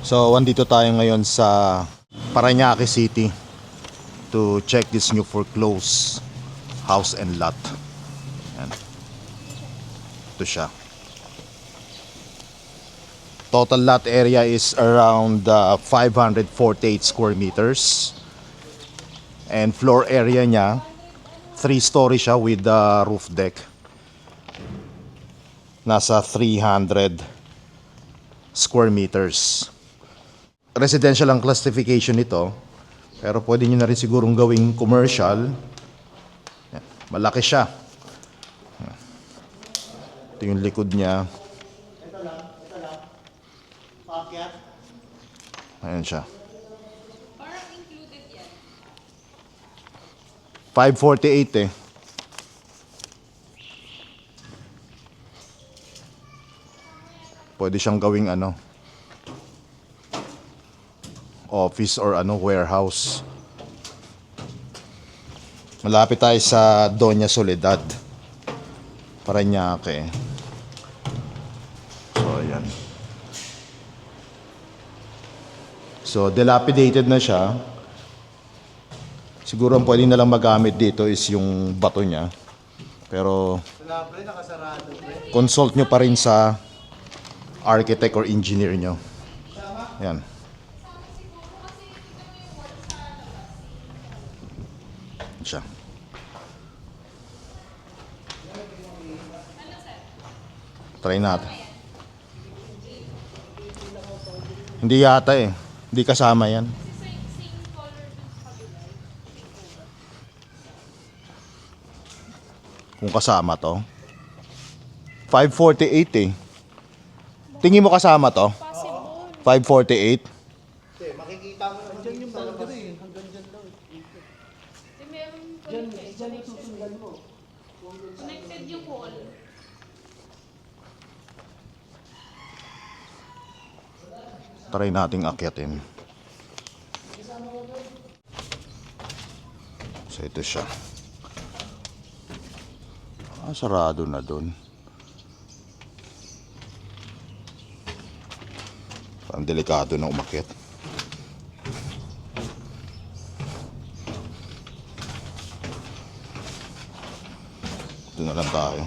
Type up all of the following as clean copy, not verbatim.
So, andito tayo ngayon sa Parañaque City to check this new foreclosed house and lot. Yan. Ito siya. Total lot area is around 548 square meters. And floor area niya, 3-story siya with roof deck. Nasa 300 square meters. Residential ang classification nito, pero pwede nyo na rin sigurong gawing commercial. Yan. Malaki siya. Ito yung likod niya. Ito lang. Paakyat. Ayan siya. Parang included yan. 548 eh. Pwede siyang gawing office or warehouse. Malapit tayo sa Doña Soledad, Parañaque. So ayan. So dilapidated na siya. Siguro ang pwede na lang magamit dito is yung bato niya. Pero Wala pre, nakasarado pre. consult nyo pa rin sa architect or engineer nyo. Yan. Siya. Try natin. Hindi yata eh. Hindi kasama yan. Kung kasama to. 548 eh. Tingin mo kasama to? Possible. 548? Hindi, makikita mo naman dyan yung boundary. Hanggang dyan daw. Meron pa Dyan, rin dyan yung susundan mo. connected yung wall. Try nating akyatin. So ito siya. Sarado na dun. Parang delikado na umakyat. Ito na lang tayo.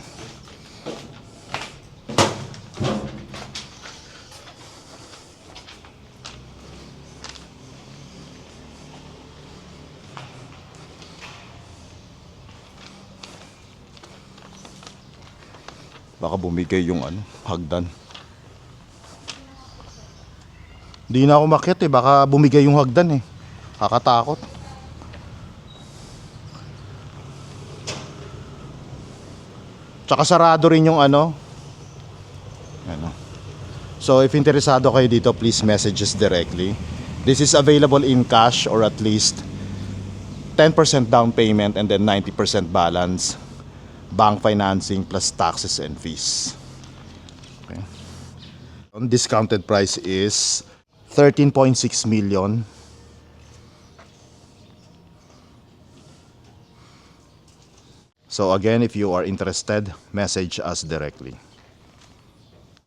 Baka bumigay yung hagdan. Di na ako umakyat eh, baka bumigay yung hagdan eh. Kakatakot. Tsaka sarado rin yung So if interesado kayo dito, please message us directly. This is available in cash or at least 10% down payment and then 90% balance. Bank financing plus taxes and fees. Okay. Discounted price is 13.6 million. So again, if you are interested, message us directly.